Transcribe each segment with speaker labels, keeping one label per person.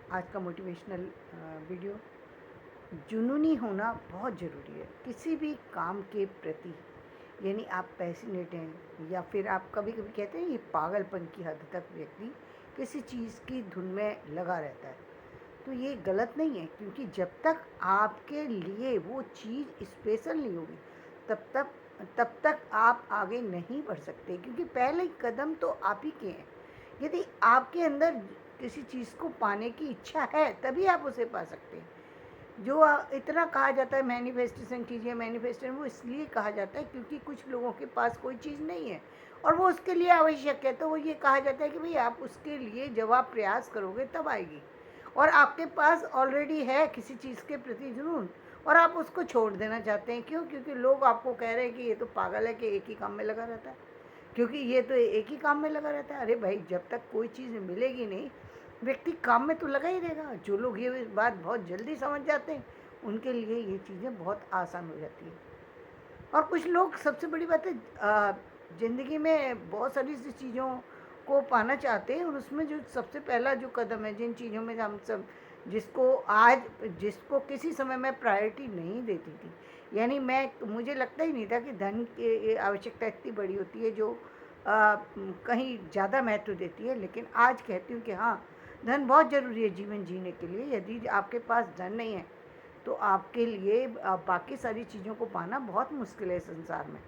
Speaker 1: आज का motivational video. जुनूनी होना बहुत ज़रूरी है किसी भी काम के प्रति। यानी आप पैशनेट हैं या फिर आप कभी कभी कहते हैं ये पागलपन की हद तक व्यक्ति किसी चीज़ की धुन में लगा रहता है। तो ये गलत नहीं है, क्योंकि जब तक आपके लिए वो चीज़ स्पेशल नहीं होगी तब तक आप आगे नहीं बढ़ सकते, क्योंकि पहले कदम तो आप ही के हैं। यदि आपके अंदर किसी चीज़ को पाने की इच्छा है तभी आप उसे पा सकते हैं। जो इतना कहा जाता है मैनिफेस्टेशन कीजिए मैनिफेस्टेशन, वो इसलिए कहा जाता है क्योंकि कुछ लोगों के पास कोई चीज़ नहीं है और वो उसके लिए आवश्यक है, तो वो ये कहा जाता है कि भाई आप उसके लिए जब आप प्रयास करोगे तब आएगी। और आपके पास ऑलरेडी है किसी चीज़ के प्रति जुनून और आप उसको छोड़ देना चाहते हैं। क्यों? क्योंकि लोग आपको कह रहे हैं कि ये तो पागल है कि एक ही काम में लगा रहता है, क्योंकि ये तो एक ही काम में लगा रहता है। अरे भाई, जब तक कोई चीज़ मिलेगी नहीं व्यक्ति काम में तो लगा ही रहेगा। जो लोग ये बात बहुत जल्दी समझ जाते हैं उनके लिए ये चीज़ें बहुत आसान हो जाती हैं। और कुछ लोग, सबसे बड़ी बात है, ज़िंदगी में बहुत सारी सी चीज़ों को पाना चाहते हैं और उसमें जो सबसे पहला जो कदम है, जिन चीज़ों में हम सब जिसको किसी समय मैं प्रायोरिटी नहीं देती थी, यानी मुझे लगता ही नहीं था कि धन की आवश्यकता इतनी बड़ी होती है जो कहीं ज़्यादा महत्व देती है। लेकिन आज कहती हूँ कि हाँ, धन बहुत ज़रूरी है जीवन जीने के लिए। यदि आपके पास धन नहीं है तो आपके लिए बाकी सारी चीज़ों को पाना बहुत मुश्किल है संसार में,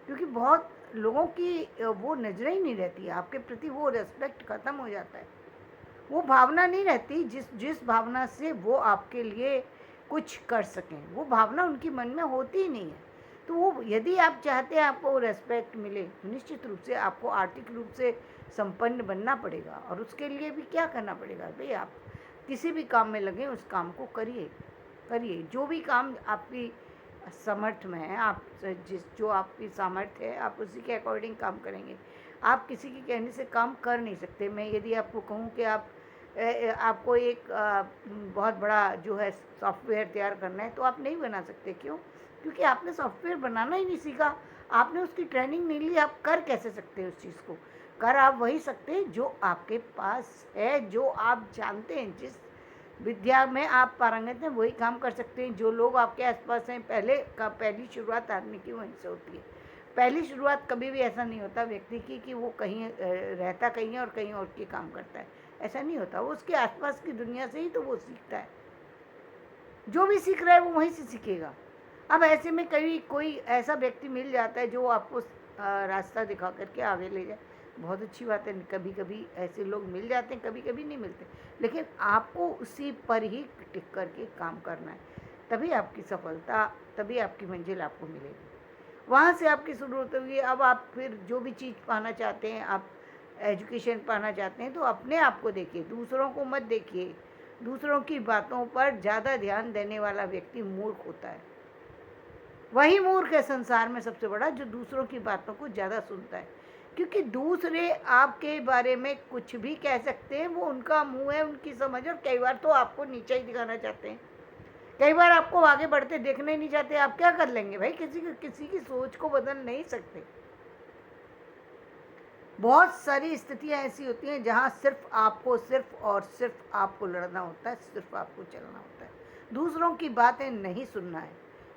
Speaker 1: क्योंकि बहुत लोगों की वो नज़रें ही नहीं रहती है आपके प्रति, वो रिस्पेक्ट ख़त्म हो जाता है, वो भावना नहीं रहती जिस जिस भावना से वो आपके लिए कुछ कर सकें, वो भावना उनकी मन में होती ही नहीं है। तो वो, यदि आप चाहते हैं आपको रेस्पेक्ट मिले, तो निश्चित रूप से आपको आर्थिक रूप से संपन्न बनना पड़ेगा। और उसके लिए भी क्या करना पड़ेगा भाई, आप किसी भी काम में लगे, उस काम को करिए। करिए जो भी काम आपकी समर्थ में है, आप जो आपकी सामर्थ्य है आप उसी के अकॉर्डिंग काम करेंगे। आप किसी के कहने से काम कर नहीं सकते। मैं यदि आपको कहूँ कि आपको एक बहुत बड़ा जो है सॉफ्टवेयर तैयार करना है तो आप नहीं बना सकते। क्यों? क्योंकि आपने सॉफ्टवेयर बनाना ही नहीं सीखा, आपने उसकी ट्रेनिंग नहीं ली। आप कर कैसे सकते हैं उस चीज़ को? कर आप वही सकते हैं जो आपके पास है, जो आप जानते हैं, जिस विद्या में आप पारंगत हैं वही काम कर सकते हैं। जो लोग आपके आसपास हैं, पहली शुरुआत आदमी की वहीं से होती है। पहली शुरुआत कभी भी ऐसा नहीं होता व्यक्ति की कि वो कहीं रहता कहीं है और कहीं और के काम करता है, ऐसा नहीं होता। वो उसके आसपास की दुनिया से ही तो वो सीखता है। जो भी सीख रहा है वो वहीं से सीखेगा। अब ऐसे में कभी कोई ऐसा व्यक्ति मिल जाता है जो आपको रास्ता दिखा करके आगे ले जाए, बहुत अच्छी बात है। कभी कभी ऐसे लोग मिल जाते हैं, कभी कभी नहीं मिलते, लेकिन आपको उसी पर ही टिक करके काम करना है, तभी आपकी सफलता, तभी आपकी मंजिल आपको मिलेगी। वहाँ से आपकी शुरुआत होगी। अब आप फिर जो भी चीज़ पाना चाहते हैं, आप एजुकेशन पाना चाहते हैं, तो अपने आप को देखिए, दूसरों को मत देखिए। दूसरों की बातों पर ज़्यादा ध्यान देने वाला व्यक्ति मूर्ख होता है। वही मूर्ख है संसार में सबसे बड़ा, जो दूसरों की बातों को ज़्यादा सुनता है। क्योंकि दूसरे आपके बारे में कुछ भी कह सकते हैं, वो उनका मुंह है, उनकी समझ, और कई बार तो आपको नीचा ही दिखाना चाहते हैं। कई बार आपको आगे बढ़ते देखना ही नहीं चाहते। आप क्या कर लेंगे भाई? किसी की सोच को बदल नहीं सकते। बहुत सारी स्थितियां ऐसी होती हैं जहां सिर्फ और सिर्फ आपको लड़ना होता है, सिर्फ आपको चलना होता है। दूसरों की बातें नहीं सुनना है,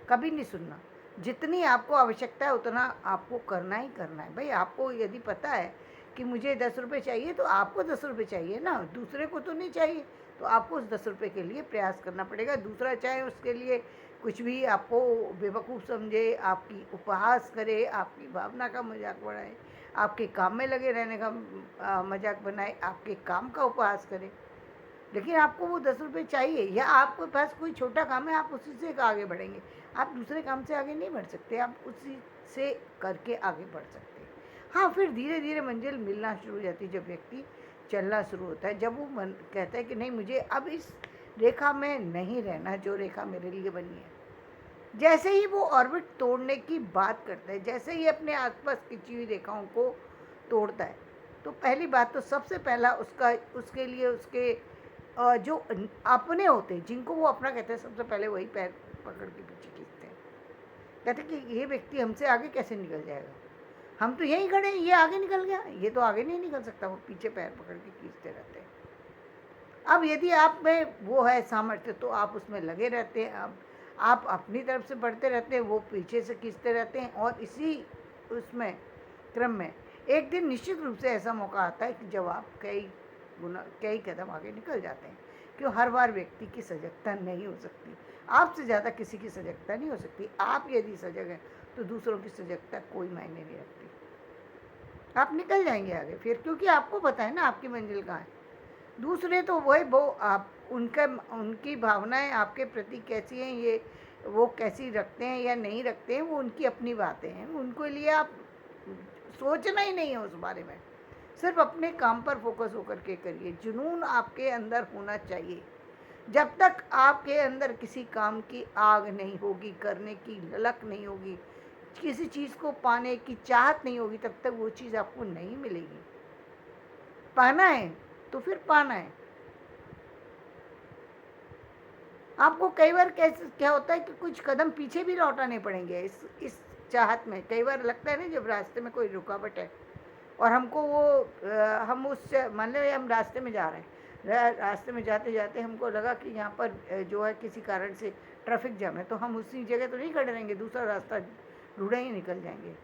Speaker 1: कभी नहीं सुनना। जितनी आपको आवश्यकता है उतना आपको करना ही करना है। भाई, आपको यदि पता है कि मुझे 10 रुपये चाहिए तो आपको 10 रुपये चाहिए ना, दूसरे को तो नहीं चाहिए। तो आपको उस 10 रुपये के लिए प्रयास करना पड़ेगा। दूसरा चाहे उसके लिए कुछ भी आपको बेवकूफ़ समझे, आपकी उपहास करे, आपकी भावना का मजाक उड़ाए, आपके काम में लगे रहने का मजाक बनाए, आपके काम का उपहास करे, लेकिन आपको वो 10 रुपये चाहिए। या आपके पास कोई छोटा काम है, आप उसी से आगे बढ़ेंगे। आप दूसरे काम से आगे नहीं बढ़ सकते, आप उसी से करके आगे बढ़ सकते हैं। हाँ, फिर धीरे धीरे मंजिल मिलना शुरू हो जाती है। जब व्यक्ति चलना शुरू होता है, जब वो कहता है कि नहीं, मुझे अब इस रेखा में नहीं रहना जो रेखा मेरे लिए बनी है। जैसे ही वो ऑर्बिट तोड़ने की बात करता है, जैसे ही अपने आसपास खिंची हुई रेखाओं को तोड़ता है, तो पहली बात तो सबसे पहला उसके लिए उसके जो अपने होते हैं, जिनको वो अपना कहते हैं, सबसे पहले वही पैर पकड़ के पीछे खींचते हैं। कहते हैं कि ये व्यक्ति हमसे आगे कैसे निकल जाएगा, हम तो यहीं खड़े हैं, ये आगे निकल गया, ये तो आगे नहीं निकल सकता। वो पीछे पैर पकड़ के खींचते रहते हैं। अब यदि आप में वो है सामर्थ्य तो आप उसमें लगे रहते हैं, आप अपनी तरफ से बढ़ते रहते हैं, वो पीछे से खींचते रहते हैं, और इसी उसमें क्रम में एक दिन निश्चित रूप से ऐसा मौका आता है कि जब आप कई कदम आगे निकल जाते हैं। क्यों? हर बार व्यक्ति की सजगता नहीं हो सकती, आपसे ज़्यादा किसी की सजगता नहीं हो सकती। आप यदि सजग हैं तो दूसरों की सजगता कोई मायने नहीं रखती। आप निकल जाएंगे आगे फिर, क्योंकि आपको पता है ना आपकी मंजिल कहाँ है। दूसरे तो वही वो आप उनका उनकी भावनाएं आपके प्रति कैसी हैं, ये वो कैसी रखते हैं या नहीं रखते हैं, वो उनकी अपनी बातें हैं, उनको लिए आप सोचना ही नहीं है उस बारे में। सिर्फ अपने काम पर फोकस होकर के करिए। जुनून आपके अंदर होना चाहिए। जब तक आपके अंदर किसी काम की आग नहीं होगी, करने की ललक नहीं होगी, किसी चीज़ को पाने की चाहत नहीं होगी, तब तक वो चीज़ आपको नहीं मिलेगी। पाना है तो फिर पाना है। आपको कई बार कैसे क्या होता है कि कुछ कदम पीछे भी लौटाने पड़ेंगे इस चाहत में। कई बार लगता है ना, जब रास्ते में कोई रुकावट है और हमको वो हम उस मान लो हम रास्ते में जा रहे हैं, रास्ते में जाते जाते हमको लगा कि यहाँ पर जो है किसी कारण से ट्रैफिक जाम है, तो हम उसी जगह तो नहीं खड़े रहेंगे, दूसरा रास्ता ढूंढेंगे, निकल जाएंगे।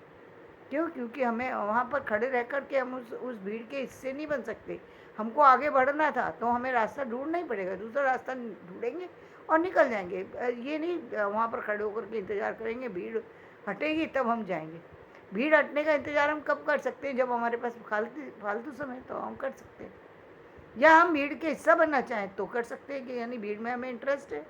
Speaker 1: क्यों? क्योंकि हमें वहाँ पर खड़े रह कर के हम उस भीड़ के हिस्से नहीं बन सकते। हमको आगे बढ़ना था तो हमें रास्ता ढूंढना ही पड़ेगा, दूसरा रास्ता ढूंढेंगे और निकल जाएंगे। ये नहीं वहाँ पर खड़े होकर के इंतज़ार करेंगे, भीड़ हटेगी तब हम जाएंगे। भीड़ हटने का इंतज़ार हम कब कर सकते हैं? जब हमारे पास फालतू समय तो हम कर सकते हैं, या हम भीड़ के हिस्सा बनना चाहें तो कर सकते हैं कि यानी भीड़ में हमें इंटरेस्ट है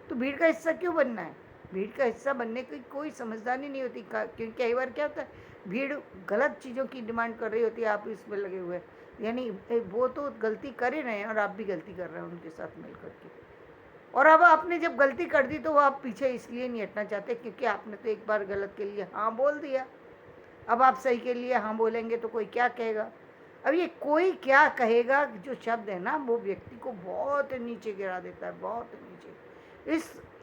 Speaker 1: तो भीड़ का हिस्सा क्यों बनना है? भीड़ का हिस्सा बनने की कोई समझदारी नहीं होती, क्योंकि कई बार क्या होता है, भीड़ गलत चीज़ों की डिमांड कर रही होती है, आप इसमें लगे हुए हैं, यानी वो तो गलती कर ही रहे हैं और आप भी गलती कर रहे हैं उनके साथ मिल करके। और अब आपने जब गलती कर दी तो आप पीछे इसलिए नहीं हटना चाहते क्योंकि आपने तो एक बार गलत के लिए हाँ बोल दिया। अब आप सही के लिए हाँ बोलेंगे तो कोई क्या कहेगा? अब ये कोई क्या कहेगा जो शब्द है ना, वो व्यक्ति को बहुत नीचे गिरा देता है, बहुत नीचे।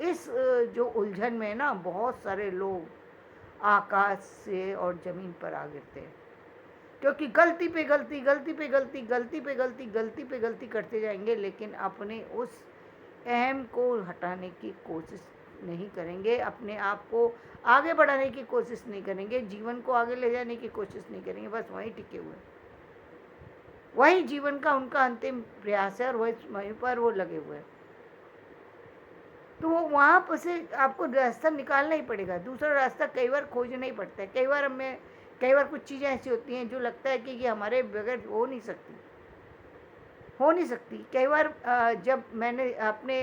Speaker 1: इस जो उलझन में ना बहुत सारे लोग आकाश से और ज़मीन पर आ गिरते हैं, क्योंकि गलती पे गलती, गलती पे गलती, गलती पे गलती, गलती पे गलती करते जाएंगे, लेकिन अपने उस अहम को हटाने की कोशिश नहीं करेंगे, अपने आप को आगे बढ़ाने की कोशिश नहीं करेंगे, जीवन को आगे ले जाने की कोशिश नहीं करेंगे, बस वहीं टिके हुए। वही जीवन का उनका अंतिम प्रयास है और वहीं पर वो लगे हुए हैं। तो वो वहाँ पर से आपको रास्ता निकालना ही पड़ेगा, दूसरा रास्ता कई बार खोजना ही पड़ता है। कई बार कुछ चीज़ें ऐसी होती हैं जो लगता है कि ये हमारे बगैर हो नहीं सकती। कई बार जब मैंने अपने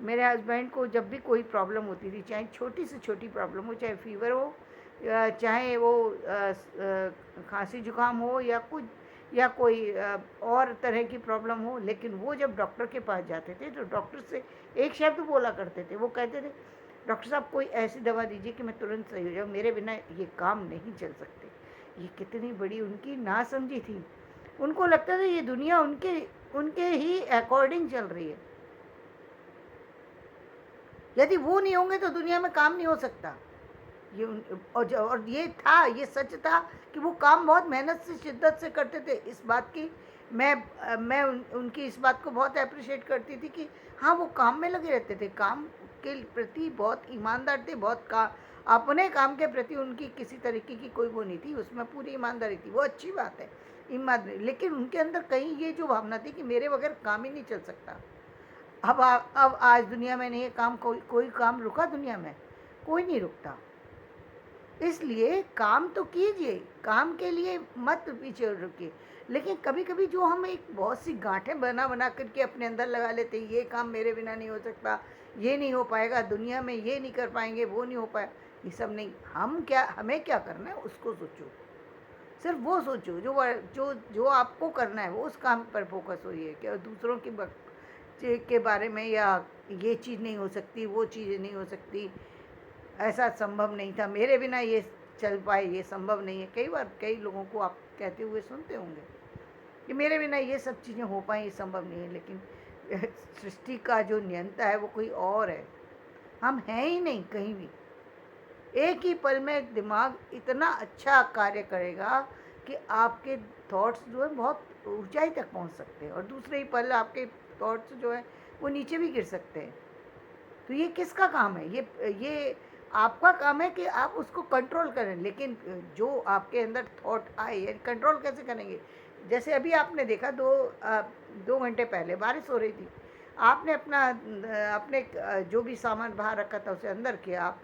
Speaker 1: मेरे हस्बैंड को जब भी कोई प्रॉब्लम होती थी, चाहे छोटी से छोटी प्रॉब्लम हो, चाहे फीवर हो, चाहे वो खांसी जुकाम हो या कोई और तरह की प्रॉब्लम हो, लेकिन वो जब डॉक्टर के पास जाते थे तो डॉक्टर से एक शब्द बोला करते थे, वो कहते थे, डॉक्टर साहब कोई ऐसी दवा दीजिए कि मैं तुरंत सही हो जाऊँ, मेरे बिना ये काम नहीं चल सकते। ये कितनी बड़ी उनकी नासमझी थी। उनको लगता था ये दुनिया उनके उनके ही अकॉर्डिंग चल रही है। यदि वो नहीं होंगे तो दुनिया में काम नहीं हो सकता। और ये सच था कि वो काम बहुत मेहनत से, शिद्दत से करते थे। इस बात की मैं उनकी इस बात को बहुत अप्रिशिएट करती थी कि हाँ, वो काम में लगे रहते थे, काम के प्रति बहुत ईमानदार थे, अपने काम के प्रति उनकी किसी तरीके की कोई वो नहीं थी, उसमें पूरी ईमानदारी थी। वो अच्छी बात है, ईमानदारी, लेकिन उनके अंदर कहीं ये जो भावना थी कि मेरे बगैर काम ही नहीं चल सकता। अब आज दुनिया में नहीं है काम, कोई काम रुका दुनिया में? कोई नहीं रुकता। इसलिए काम तो कीजिए, काम के लिए मत पीछे रुकिए, लेकिन कभी कभी जो हम एक बहुत सी गांठें बना करके अपने अंदर लगा लेते हैं, ये काम मेरे बिना नहीं हो सकता, ये नहीं हो पाएगा, दुनिया में ये नहीं कर पाएंगे, वो नहीं हो पाए, ये सब नहीं। हमें क्या करना है उसको सोचो, सिर्फ वो सोचो जो आपको करना है, वो उस काम पर फोकस होइए। क्या दूसरों के बारे में, या ये चीज़ नहीं हो सकती, वो चीज़ नहीं हो सकती, ऐसा संभव नहीं था, मेरे बिना ये चल पाए, ये संभव नहीं है। कई बार कई लोगों को आप कहते हुए सुनते होंगे कि मेरे बिना ये सब चीज़ें हो पाएँ, ये संभव नहीं है, लेकिन सृष्टि का जो नियंता है वो कोई और है, हम हैं ही नहीं कहीं भी। एक ही पल में दिमाग इतना अच्छा कार्य करेगा कि आपके थॉट्स जो है बहुत ऊंचाई तक पहुंच सकते हैं और दूसरे ही पल आपके थॉट्स जो है वो नीचे भी गिर सकते हैं। तो ये किसका काम है? ये आपका काम है कि आप उसको कंट्रोल करें, लेकिन जो आपके अंदर थॉट आए यानी कंट्रोल कैसे करेंगे? जैसे अभी आपने देखा 2 घंटे पहले बारिश हो रही थी, आपने अपने जो भी सामान बाहर रखा था उसे अंदर किया,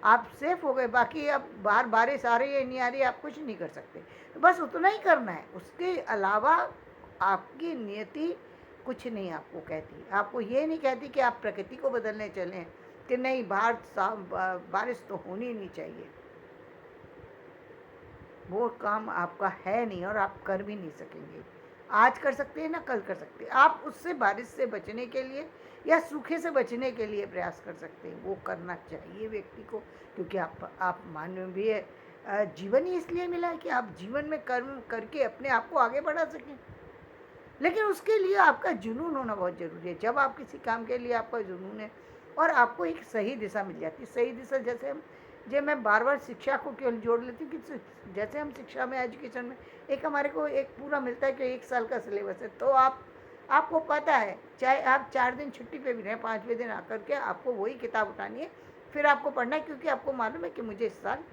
Speaker 1: आप सेफ हो गए। बाकी अब बाहर बारिश आ रही है नहीं आ रही है आप कुछ नहीं कर सकते, तो बस उतना ही करना है। उसके अलावा आपकी नियति कुछ नहीं आपको कहती, आपको ये नहीं कहती कि आप प्रकृति को बदलने चलें कि नहीं बाहर बारिश तो होनी नहीं चाहिए। वो काम आपका है नहीं और आप कर भी नहीं सकेंगे। आज कर सकते हैं ना कल कर सकते हैं। आप उससे बारिश से बचने के लिए या सूखे से बचने के लिए प्रयास कर सकते हैं, वो करना चाहिए व्यक्ति को, क्योंकि आप मानवीय जीवन ही इसलिए मिला है कि आप जीवन में कर्म करके अपने आप को आगे बढ़ा सकें। लेकिन उसके लिए आपका जुनून होना बहुत ज़रूरी है। जब आप किसी काम के लिए आपका जुनून है और आपको एक सही दिशा मिल जाती है, सही दिशा जैसे मैं बार बार शिक्षा को क्यों जोड़ लेती हूँ कि जैसे हम शिक्षा में एजुकेशन में एक हमारे को एक पूरा मिलता है कि 1 साल का सिलेबस है, तो आपको पता है चाहे आप 4 दिन छुट्टी पे भी रहें, 5वें दिन आकर के आपको वही किताब उठानी है, फिर आपको पढ़ना है, क्योंकि आपको मालूम है कि मुझे इस साल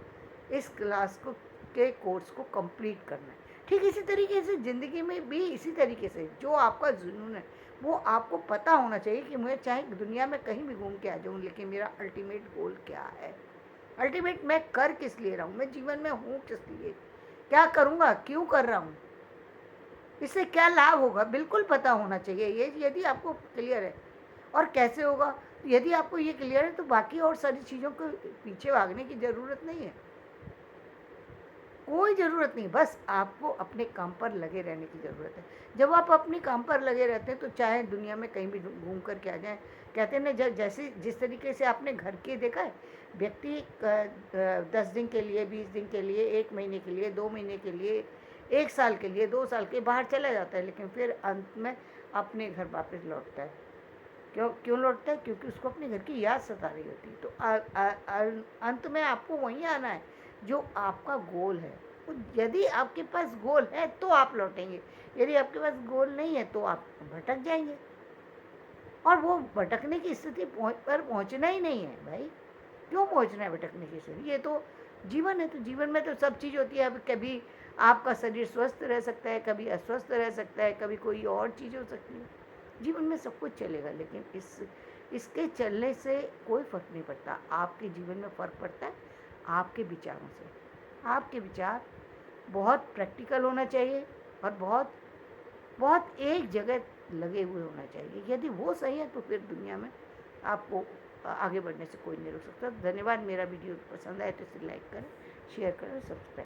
Speaker 1: इस क्लास को के कोर्स को कंप्लीट करना है। ठीक इसी तरीके से ज़िंदगी में भी इसी तरीके से जो आपका जुनून है वो आपको पता होना चाहिए कि मुझे चाहे दुनिया में कहीं भी घूम के आ जाऊँ, लेकिन मेरा अल्टीमेट गोल क्या है, अल्टीमेट मैं कर किस लिए रहा हूँ, मैं जीवन में हूँ किस लिए, क्या करूँगा, क्यों कर रहा हूँ, इससे क्या लाभ होगा, बिल्कुल पता होना चाहिए। ये यदि आपको क्लियर है और कैसे होगा, तो यदि आपको ये क्लियर है तो बाकी और सारी चीज़ों को पीछे भागने की ज़रूरत नहीं है, कोई ज़रूरत नहीं। बस आपको अपने काम पर लगे रहने की ज़रूरत है। जब आप अपने काम पर लगे रहते हैं तो चाहे दुनिया में कहीं भी घूम कर के आ जाएँ, कहते हैं ना जैसे जिस तरीके से आपने घर के देखा है, व्यक्ति 10 दिन के लिए, 20 दिन के लिए, 1 महीने के लिए, 2 महीने के लिए, 1 साल के लिए, 2 साल के बाहर चला जाता है, लेकिन फिर अंत में अपने घर वापस लौटता है। क्यों क्यों लौटता है? क्योंकि उसको अपने घर की याद सता रही होती है। तो अंत में आपको वहीं आना है जो आपका गोल है। तो यदि आपके पास गोल है तो आप लौटेंगे, यदि आपके पास गोल नहीं है तो आप भटक जाएंगे, और वो भटकने की स्थिति पर पहुंचना ही नहीं है भाई। क्यों पहुंचना है भटकने की स्थिति? ये तो जीवन है, तो जीवन में तो सब चीज़ होती है। अब कभी आपका शरीर स्वस्थ रह सकता है, कभी अस्वस्थ रह सकता है, कभी कोई और चीज़ हो सकती है। जीवन में सब कुछ चलेगा, लेकिन इसके चलने से कोई फ़र्क नहीं पड़ता। आपके जीवन में फ़र्क पड़ता है आपके विचारों से। आपके विचार बहुत प्रैक्टिकल होना चाहिए और बहुत बहुत एक जगह लगे हुए होना चाहिए। यदि वो सही है तो फिर दुनिया में आपको आगे बढ़ने से कोई नहीं रोक सकता। धन्यवाद। मेरा वीडियो पसंद आए तो इसे लाइक करें, शेयर करें, सब्सक्राइब